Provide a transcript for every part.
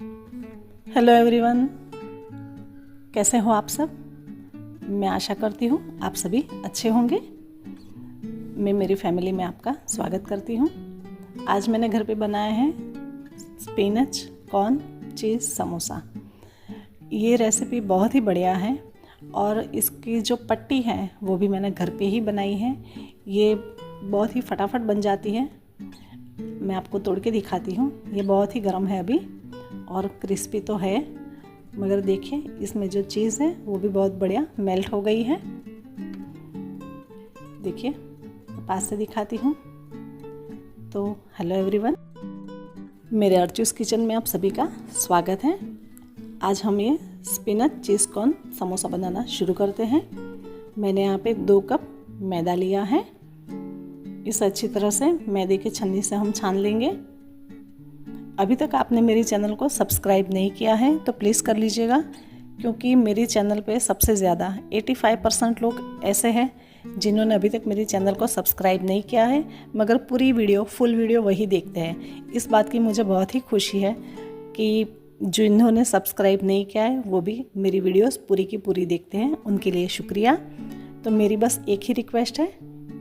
Hello everyone, कैसे हो आप सब। मैं आशा करती हूँ आप सभी अच्छे होंगे। मैं मेरी फैमिली में आपका स्वागत करती हूँ। आज मैंने घर पे बनाया है स्पिनच कॉर्न चीज़ समोसा। ये रेसिपी बहुत ही बढ़िया है और इसकी जो पट्टी है वो भी मैंने घर पे ही बनाई है। ये बहुत ही फटाफट बन जाती है। मैं आपको तोड़ के दिखाती हूँ। ये बहुत ही गर्म है अभी और क्रिस्पी तो है, मगर देखिए इसमें जो चीज़ है वो भी बहुत बढ़िया मेल्ट हो गई है। देखिए पास से दिखाती हूँ। तो हेलो एवरीवन, मेरे अर्चूस किचन में आप सभी का स्वागत है। आज हम ये स्पिनच चीज़ कॉर्न समोसा बनाना शुरू करते हैं। मैंने यहाँ पे 2 कप मैदा लिया है। इसे अच्छी तरह से मैदे की छन्नी से हम छान लेंगे। अभी तक आपने मेरे चैनल को सब्सक्राइब नहीं किया है तो प्लीज़ कर लीजिएगा, क्योंकि मेरे चैनल पे सबसे ज़्यादा 85% लोग ऐसे हैं जिन्होंने अभी तक मेरे चैनल को सब्सक्राइब नहीं किया है, मगर पूरी वीडियो फुल वीडियो वही देखते हैं। इस बात की मुझे बहुत ही खुशी है कि जो इन्होंने सब्सक्राइब नहीं किया है वो भी मेरी वीडियोस पूरी की पूरी देखते हैं। उनके लिए शुक्रिया। तो मेरी बस एक ही रिक्वेस्ट है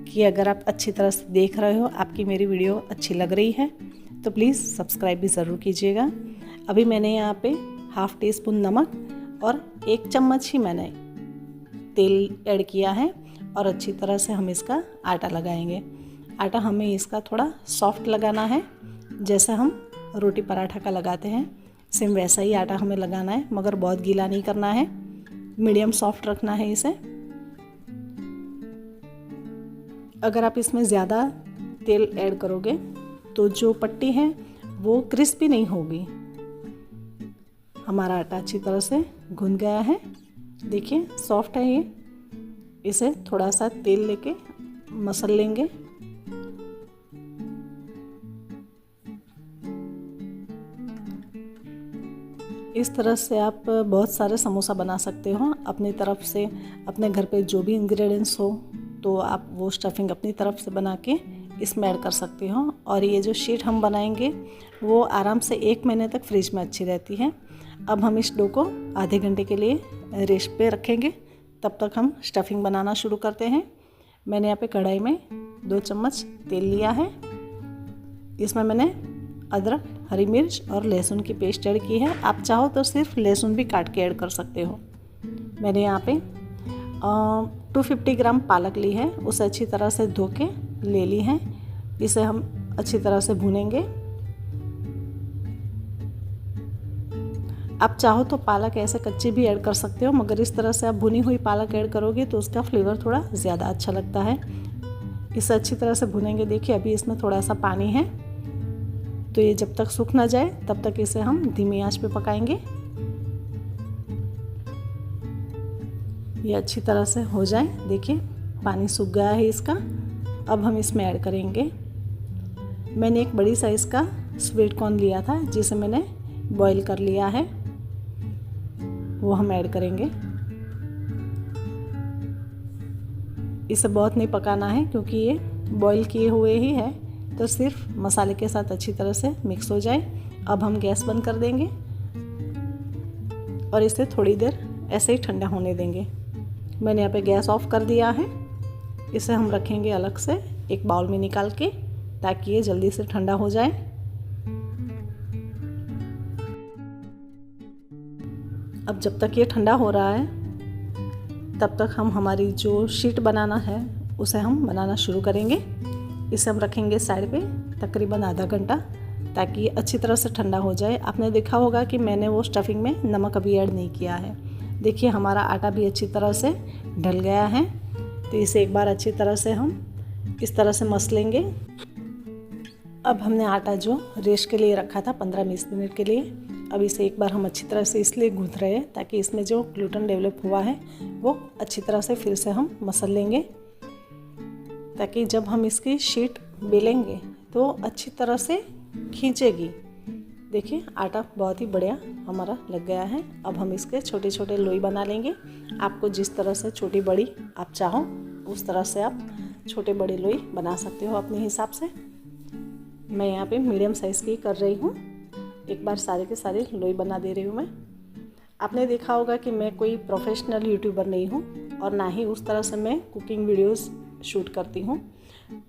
कि अगर आप अच्छी तरह से देख रहे हो, आपकी मेरी वीडियो अच्छी लग रही है, तो प्लीज़ सब्सक्राइब भी ज़रूर कीजिएगा। अभी मैंने यहाँ पे ½ टीस्पून नमक और 1 चम्मच ही मैंने तेल ऐड किया है और अच्छी तरह से हम इसका आटा लगाएंगे। आटा हमें इसका थोड़ा सॉफ्ट लगाना है, जैसे हम रोटी पराठा का लगाते हैं सेम वैसा ही आटा हमें लगाना है, मगर बहुत गीला नहीं करना है, मीडियम सॉफ्ट रखना है इसे। अगर आप इसमें ज़्यादा तेल ऐड करोगे तो जो पट्टी है वो क्रिस्पी नहीं होगी। हमारा आटा अच्छी तरह से गूंद गया है। देखिए सॉफ्ट है ये। इसे थोड़ा सा तेल लेके मसल लेंगे। इस तरह से आप बहुत सारे समोसा बना सकते हो अपनी तरफ से। अपने घर पे जो भी इंग्रेडिएंट्स हो तो आप वो स्टफिंग अपनी तरफ से बना के इसमें ऐड कर सकते हो। और ये जो शीट हम बनाएंगे वो आराम से 1 महीने तक फ्रिज में अच्छी रहती है। अब हम इस डो को आधे घंटे के लिए रेस्ट पे रखेंगे, तब तक हम स्टफिंग बनाना शुरू करते हैं। मैंने यहाँ पे कढ़ाई में 2 चम्मच तेल लिया है। इसमें मैंने अदरक, हरी मिर्च और लहसुन की पेस्ट ऐड की है। आप चाहो तो सिर्फ लहसुन भी काट के ऐड कर सकते हो। मैंने यहाँ पे 250 ग्राम पालक ली है, उसे अच्छी तरह से धो के ले ली है। इसे हम अच्छी तरह से भूनेंगे। आप चाहो तो पालक ऐसे कच्ची भी ऐड कर सकते हो, मगर इस तरह से आप भुनी हुई पालक ऐड करोगे तो उसका फ्लेवर थोड़ा ज़्यादा अच्छा लगता है। इसे अच्छी तरह से भुनेंगे। देखिए अभी इसमें थोड़ा सा पानी है, तो ये जब तक सूख ना जाए तब तक इसे हम धीमी आंच पे पकाएंगे। ये अच्छी तरह से हो जाए। देखिए पानी सूख गया है इसका। अब हम इसमें ऐड करेंगे, मैंने एक बड़ी साइज़ का स्वीट कॉर्न लिया था जिसे मैंने बॉईल कर लिया है, वो हम ऐड करेंगे। इसे बहुत नहीं पकाना है क्योंकि ये बॉईल किए हुए ही है, तो सिर्फ मसाले के साथ अच्छी तरह से मिक्स हो जाए। अब हम गैस बंद कर देंगे और इसे थोड़ी देर ऐसे ही ठंडा होने देंगे। मैंने यहाँ पे गैस ऑफ कर दिया है। इसे हम रखेंगे अलग से एक बाउल में निकाल के, ताकि ये जल्दी से ठंडा हो जाए। अब जब तक ये ठंडा हो रहा है तब तक हम हमारी जो शीट बनाना है उसे हम बनाना शुरू करेंगे। इसे हम रखेंगे साइड पे तकरीबन आधा घंटा, ताकि ये अच्छी तरह से ठंडा हो जाए। आपने देखा होगा कि मैंने वो स्टफिंग में नमक अभी ऐड नहीं किया है। देखिए हमारा आटा भी अच्छी तरह से ढल गया है, तो इसे एक बार अच्छी तरह से हम इस तरह से मस लेंगे। अब हमने आटा जो रेस्ट के लिए रखा था 15-20 मिनट के लिए, अब इसे एक बार हम अच्छी तरह से इसलिए गूंथ रहे हैं ताकि इसमें जो ग्लूटेन डेवलप हुआ है वो अच्छी तरह से फिर से हम मसल लेंगे, ताकि जब हम इसकी शीट बेलेंगे तो अच्छी तरह से खींचेगी। देखिए आटा बहुत ही बढ़िया हमारा लग गया है। अब हम इसके छोटे छोटे लोई बना लेंगे। आपको जिस तरह से छोटी बड़ी आप चाहो उस तरह से आप छोटे बड़े लोई बना सकते हो अपने हिसाब से। मैं यहाँ पे मीडियम साइज़ की कर रही हूँ। एक बार सारे के सारे लोई बना दे रही हूँ मैं। आपने देखा होगा कि मैं कोई प्रोफेशनल यूट्यूबर नहीं हूँ और ना ही उस तरह से मैं कुकिंग वीडियोस शूट करती हूँ।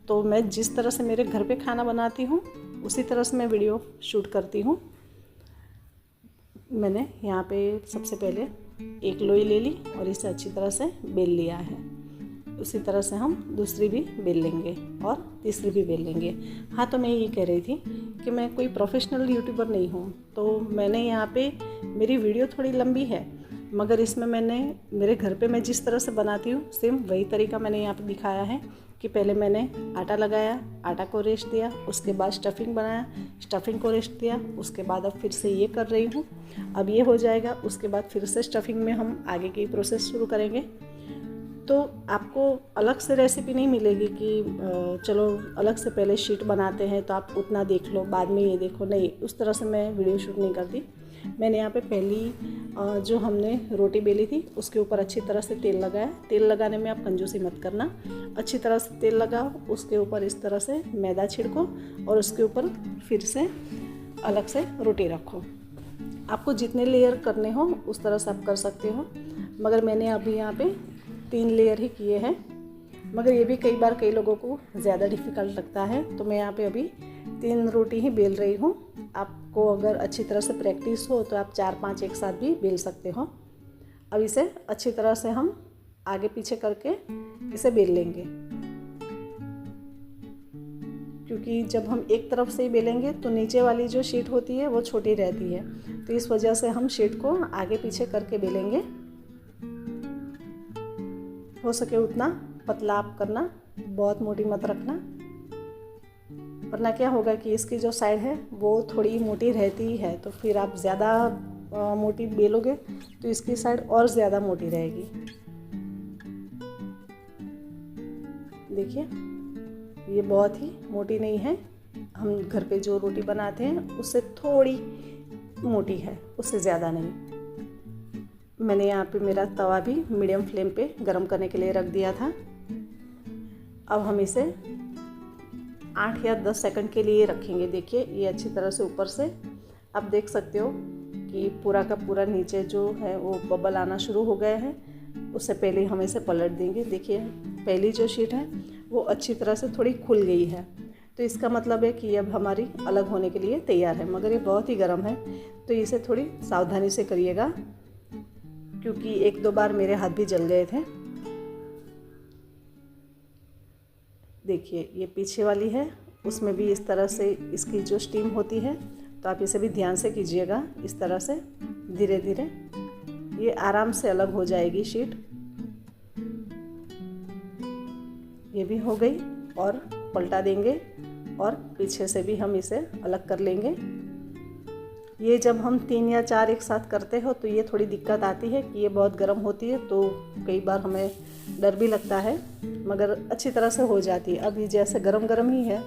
तो मैं जिस तरह से मेरे घर पे खाना बनाती हूँ उसी तरह से मैं वीडियो शूट करती हूँ। मैंने यहाँ पे सबसे पहले एक लोई ले ली और इसे अच्छी तरह से बेल लिया है। उसी तरह से हम दूसरी भी बेल लेंगे और तीसरी भी बेल लेंगे। हाँ, तो मैं ये कह रही थी कि मैं कोई प्रोफेशनल यूट्यूबर नहीं हूँ, तो मैंने यहाँ पे मेरी वीडियो थोड़ी लंबी है, मगर इसमें मैंने मेरे घर पे मैं जिस तरह से बनाती हूँ सेम वही तरीका मैंने यहाँ पे दिखाया है कि पहले मैंने आटा लगाया, आटा को रेस्ट दिया, उसके बाद स्टफिंग बनाया, स्टफिंग को रेस्ट दिया, उसके बाद अब फिर से ये कर रही हूँ। अब ये हो जाएगा, उसके बाद फिर से स्टफिंग में हम आगे की प्रोसेस शुरू करेंगे। तो आपको अलग से रेसिपी नहीं मिलेगी कि चलो अलग से पहले शीट बनाते हैं तो आप उतना देख लो बाद में ये देखो, नहीं, उस तरह से मैं वीडियो शूट नहीं करती। मैंने यहाँ पे पहली जो हमने रोटी बेली थी उसके ऊपर अच्छी तरह से तेल लगाया। तेल लगाने में आप कंजूसी मत करना, अच्छी तरह से तेल लगाओ, उसके ऊपर इस तरह से मैदा छिड़को और उसके ऊपर फिर से अलग से रोटी रखो। आपको जितने लेयर करने हो उस तरह से आप कर सकते हो, मगर मैंने अभी यहाँ पे 3 लेयर ही किए हैं। मगर ये भी कई बार कई लोगों को ज़्यादा डिफ़िकल्ट लगता है, तो मैं यहाँ पे अभी 3 रोटी ही बेल रही हूँ। आपको अगर अच्छी तरह से प्रैक्टिस हो तो आप 4-5 एक साथ भी बेल सकते हो। अब इसे अच्छी तरह से हम आगे पीछे करके इसे बेल लेंगे, क्योंकि जब हम एक तरफ से ही बेलेंगे तो नीचे वाली जो शीट होती है वो छोटी रहती है, तो इस वजह से हम शीट को आगे पीछे करके बेलेंगे। हो सके उतना पतला आप करना, बहुत मोटी मत रखना, वरना क्या होगा कि इसकी जो साइड है वो थोड़ी मोटी रहती ही है, तो फिर आप ज़्यादा मोटी बेलोगे तो इसकी साइड और ज़्यादा मोटी रहेगी। देखिए, ये बहुत ही मोटी नहीं है, हम घर पे जो रोटी बनाते हैं उससे थोड़ी मोटी है, उससे ज़्यादा नहीं। मैंने यहाँ पे मेरा तवा भी मीडियम फ्लेम पे गरम करने के लिए रख दिया था। अब हम इसे 8 या 10 सेकंड के लिए रखेंगे। देखिए, ये अच्छी तरह से ऊपर से आप देख सकते हो कि पूरा का पूरा नीचे जो है वो बबल आना शुरू हो गया है। उससे पहले हम इसे पलट देंगे। देखिए, पहली जो शीट है वो अच्छी तरह से थोड़ी खुल गई है, तो इसका मतलब है कि अब हमारी अलग होने के लिए तैयार है। मगर ये बहुत ही गर्म है, तो इसे थोड़ी सावधानी से करिएगा, क्योंकि 1-2 बार मेरे हाथ भी जल गए थे। देखिए, ये पीछे वाली है, उसमें भी इस तरह से इसकी जो स्टीम होती है, तो आप इसे भी ध्यान से कीजिएगा। इस तरह से धीरे धीरे ये आराम से अलग हो जाएगी शीट। ये भी हो गई, और पलटा देंगे और पीछे से भी हम इसे अलग कर लेंगे। ये जब हम 3 या 4 एक साथ करते हो तो ये थोड़ी दिक्कत आती है कि ये बहुत गर्म होती है, तो कई बार हमें डर भी लगता है, मगर अच्छी तरह से हो जाती है। अभी जैसे गरम गरम ही है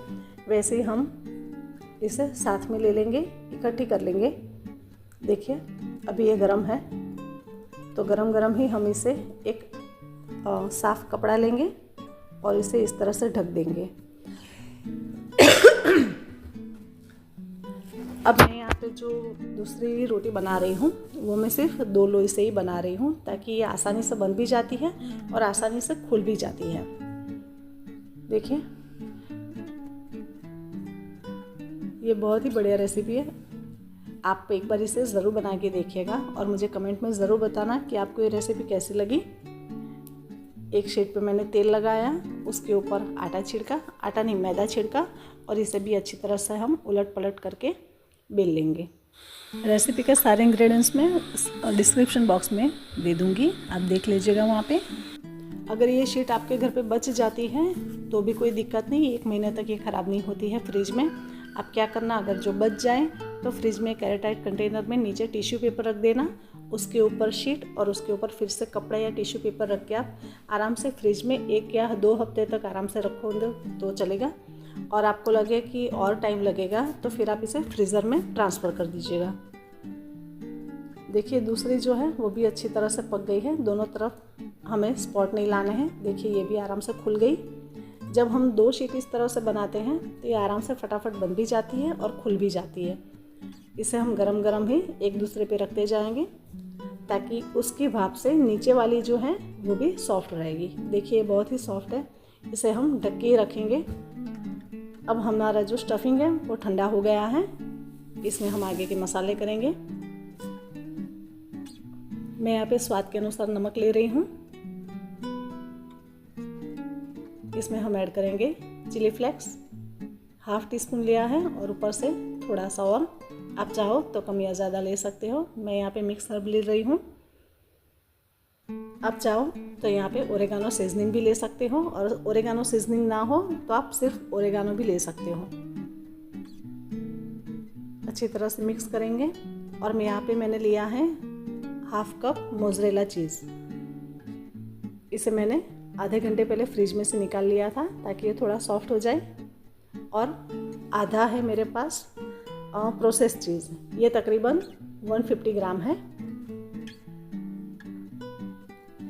वैसे ही हम इसे साथ में ले लेंगे, इकट्ठी कर लेंगे। देखिए, अभी ये गरम है, तो गरम गरम ही हम इसे एक साफ़ कपड़ा लेंगे और इसे इस तरह से ढक देंगे। अब मैं यहाँ पे जो दूसरी रोटी बना रही हूँ वो मैं सिर्फ 2 लोई से ही बना रही हूँ, ताकि ये आसानी से बन भी जाती है और आसानी से खुल भी जाती है। देखिए, ये बहुत ही बढ़िया रेसिपी है। आप एक बार इसे ज़रूर बना के देखिएगा और मुझे कमेंट में ज़रूर बताना कि आपको ये रेसिपी कैसी लगी। एक शीट पे मैंने तेल लगाया, उसके ऊपर आटा छिड़का, आटा नहीं मैदा छिड़का, और इसे भी अच्छी तरह से हम उलट पलट करके बेल लेंगे। रेसिपी के सारे इंग्रेडिएंट्स मैं डिस्क्रिप्शन बॉक्स में दे दूँगी, आप देख लीजिएगा वहाँ पे। अगर ये शीट आपके घर पे बच जाती है तो भी कोई दिक्कत नहीं, 1 महीने तक ये ख़राब नहीं होती है फ्रिज में। आप क्या करना, अगर जो बच जाए तो फ्रिज में एक एयरटाइट कंटेनर में नीचे टिश्यू पेपर रख देना, उसके ऊपर शीट और उसके ऊपर फिर से कपड़ा या टिश्यू पेपर रख के आप आराम से फ्रिज में 1 या 2 हफ्ते तक आराम से रखोगे तो चलेगा। और आपको लगे कि और टाइम लगेगा तो फिर आप इसे फ्रीज़र में ट्रांसफ़र कर दीजिएगा। देखिए, दूसरी जो है वो भी अच्छी तरह से पक गई है, दोनों तरफ हमें स्पॉट नहीं लाने हैं। देखिए, ये भी आराम से खुल गई। जब हम 2 शीट इस तरह से बनाते हैं तो ये आराम से फटाफट बन भी जाती है और खुल भी जाती है। इसे हम गरम गरम ही एक दूसरे पे रखते जाएंगे ताकि उसकी भाप से नीचे वाली जो है वो भी सॉफ्ट रहेगी। देखिए बहुत ही सॉफ्ट है। इसे हम ढक के रखेंगे। अब हमारा जो स्टफिंग है वो ठंडा हो गया है। इसमें हम आगे के मसाले करेंगे। मैं यहाँ पे स्वाद के अनुसार नमक ले रही हूँ। इसमें हम ऐड करेंगे चिली फ्लेक्स, 1/2 टीस्पून लिया है और ऊपर से थोड़ा सा और, आप चाहो तो कम या ज़्यादा ले सकते हो। मैं यहाँ पे मिक्स हर्ब ले रही हूँ। आप चाहो तो यहाँ पे ओरेगानो सीजनिंग भी ले सकते हो और ओरेगानो सीजनिंग ना हो तो आप सिर्फ ओरेगानो भी ले सकते हो। अच्छी तरह से मिक्स करेंगे। और मैं यहाँ पे मैंने लिया है 1/2 कप मोज़रेला चीज़। इसे मैंने आधे घंटे पहले फ्रिज में से निकाल लिया था ताकि ये थोड़ा सॉफ्ट हो जाए। और आधा है मेरे पास प्रोसेस चीज़, ये तकरीबन 150 ग्राम है।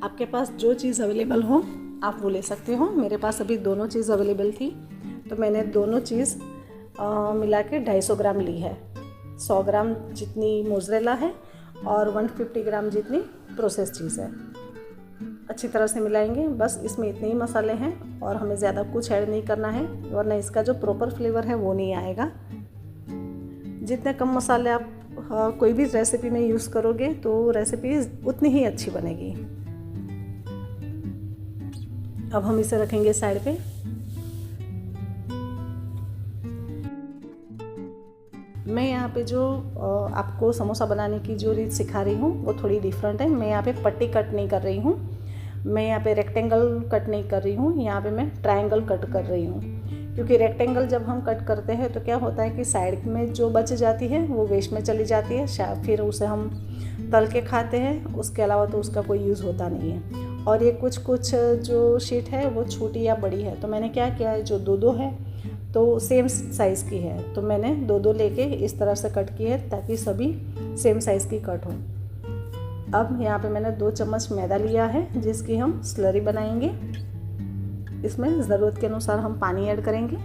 आपके पास जो चीज़ अवेलेबल हो आप वो ले सकते हो। मेरे पास अभी दोनों चीज़ अवेलेबल थी तो मैंने दोनों चीज़ मिला के 250 ग्राम ली है। 100 ग्राम जितनी मोज़रेला है और 150 ग्राम जितनी प्रोसेस चीज़ है। अच्छी तरह से मिलाएंगे। बस इसमें इतने ही मसाले हैं और हमें ज़्यादा कुछ ऐड नहीं करना है वरना इसका जो प्रॉपर फ्लेवर है वो नहीं आएगा। जितने कम मसाले आप कोई भी रेसिपी में यूज़ करोगे तो रेसिपी उतनी ही अच्छी बनेगी। अब हम इसे रखेंगे साइड पे। मैं यहाँ पे जो आपको समोसा बनाने की जो रीत सिखा रही हूँ वो थोड़ी डिफरेंट है। मैं यहाँ पे पट्टी कट नहीं कर रही हूँ, मैं यहाँ पे रेक्टेंगल कट नहीं कर रही हूँ, यहाँ पे मैं ट्रायंगल कट कर रही हूँ। क्योंकि रेक्टेंगल जब हम कट करते हैं तो क्या होता है कि साइड में जो बच जाती है वो वेस्ट में चली जाती है, फिर उसे हम तल के खाते हैं, उसके अलावा तो उसका कोई यूज़ होता नहीं है। और ये कुछ जो शीट है वो छोटी या बड़ी है तो मैंने क्या किया है, जो 2-2 है तो सेम साइज़ की है तो मैंने 2-2 लेके इस तरह से कट की है ताकि सभी सेम साइज़ की कट हो। अब यहाँ पे मैंने 2 चम्मच मैदा लिया है जिसकी हम स्लरी बनाएंगे। इसमें ज़रूरत के अनुसार हम पानी ऐड करेंगे।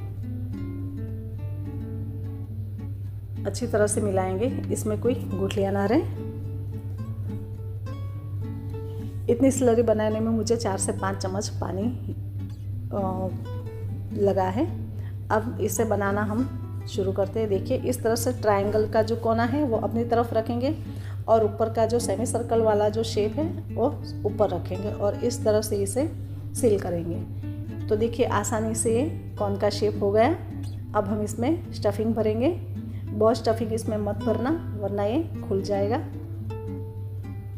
अच्छी तरह से मिलाएंगे, इसमें कोई गुठलियाँ ना रहे। इतनी स्लरी बनाने में मुझे 4 से 5 चम्मच पानी लगा है। अब इसे बनाना हम शुरू करते हैं। देखिए इस तरह से ट्रायंगल का जो कोना है वो अपनी तरफ रखेंगे और ऊपर का जो सेमी सर्कल वाला जो शेप है वो ऊपर रखेंगे और इस तरह से इसे सील करेंगे। तो देखिए आसानी से ये कोन का शेप हो गया। अब हम इसमें स्टफिंग भरेंगे। बहुत स्टफिंग इसमें मत भरना वरना ये खुल जाएगा।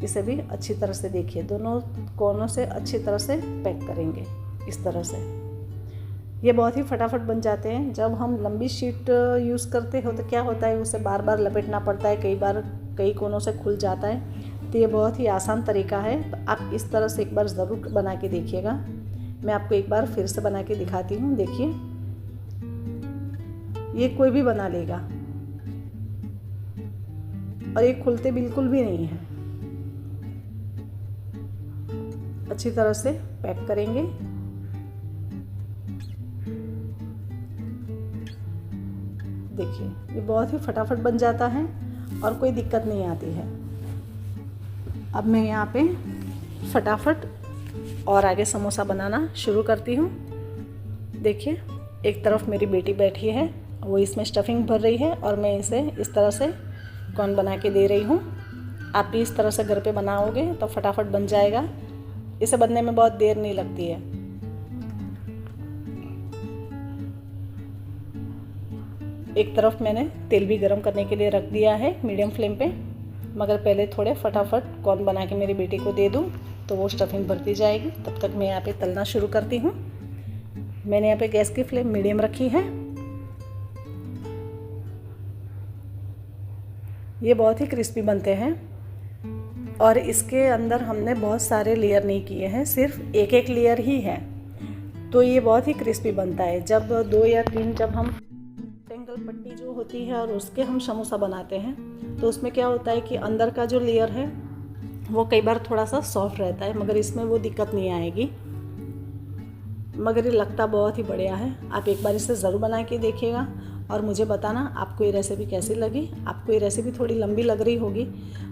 इसे भी अच्छी तरह से देखिए, दोनों कोनों से अच्छी तरह से पैक करेंगे इस तरह से। ये बहुत ही फटाफट बन जाते हैं। जब हम लंबी शीट यूज़ करते हो तो क्या होता है, उसे बार बार लपेटना पड़ता है, कई बार कई कोनों से खुल जाता है। तो ये बहुत ही आसान तरीका है, तो आप इस तरह से एक बार ज़रूर बना के देखिएगा। मैं आपको एक बार फिर से बना के दिखाती हूँ। देखिए ये कोई भी बना लेगा और ये खुलते बिल्कुल भी नहीं है। अच्छी तरह से पैक करेंगे। देखिए ये बहुत ही फटाफट बन जाता है और कोई दिक्कत नहीं आती है। अब मैं यहाँ पे फटाफट और आगे समोसा बनाना शुरू करती हूँ। देखिए एक तरफ मेरी बेटी बैठी है, वो इसमें स्टफिंग भर रही है और मैं इसे इस तरह से कोन बना के दे रही हूँ। आप भी इस तरह से घर पे बनाओगे तो फटाफट बन जाएगा। इसे बनने में बहुत देर नहीं लगती है। एक तरफ मैंने तेल भी गरम करने के लिए रख दिया है मीडियम फ्लेम पे, मगर पहले थोड़े फटाफट कोन बना के मेरी बेटी को दे दूँ तो वो स्टफिंग भरती जाएगी। तब तक मैं यहाँ पे तलना शुरू करती हूँ। मैंने यहाँ पे गैस की फ्लेम मीडियम रखी है। ये बहुत ही क्रिस्पी बनते हैं और इसके अंदर हमने बहुत सारे लेयर नहीं किए हैं, सिर्फ एक एक लेयर ही है, तो ये बहुत ही क्रिस्पी बनता है। जब 2 या 3 जब हम रेक्टेंगल पट्टी जो होती है और उसके हम समोसा बनाते हैं तो उसमें क्या होता है कि अंदर का जो लेयर है वो कई बार थोड़ा सा सॉफ्ट रहता है, मगर इसमें वो दिक्कत नहीं आएगी। मगर ये लगता बहुत ही बढ़िया है। आप एक बार इसे ज़रूर बना के देखिएगा और मुझे बताना आपको ये रेसिपी कैसी लगी। आपको ये रेसिपी थोड़ी लंबी लग रही होगी,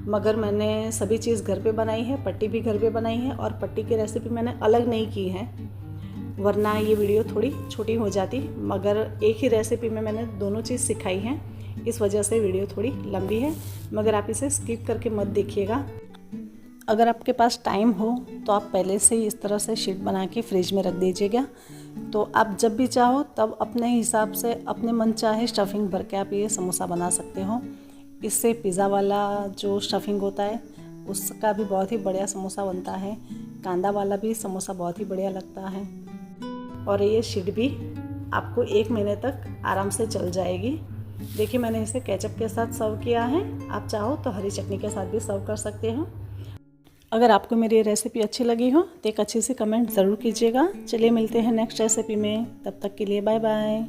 मगर मैंने सभी चीज़ घर पे बनाई है, पट्टी भी घर पे बनाई है और पट्टी की रेसिपी मैंने अलग नहीं की है, वरना ये वीडियो थोड़ी छोटी हो जाती। मगर एक ही रेसिपी में मैंने दोनों चीज़ सिखाई हैं, इस वजह से वीडियो थोड़ी लंबी है, मगर आप इसे स्किप करके मत देखिएगा। अगर आपके पास टाइम हो तो आप पहले से ही इस तरह से शीट बना के फ्रिज में रख दीजिएगा, तो आप जब भी चाहो तब अपने हिसाब से अपने मन चाहे स्टफिंग भर के आप ये समोसा बना सकते हो। इससे पिज़्ज़ा वाला जो स्टफिंग होता है उसका भी बहुत ही बढ़िया समोसा बनता है, कांदा वाला भी समोसा बहुत ही बढ़िया लगता है, और ये शीट भी आपको 1 महीने तक आराम से चल जाएगी। देखिए मैंने इसे केचप के साथ सर्व किया है, आप चाहो तो हरी चटनी के साथ भी सर्व कर सकते हो। अगर आपको मेरी रेसिपी अच्छी लगी हो तो एक अच्छी सी कमेंट ज़रूर कीजिएगा। चलिए मिलते हैं नेक्स्ट रेसिपी में, तब तक के लिए बाय बाय।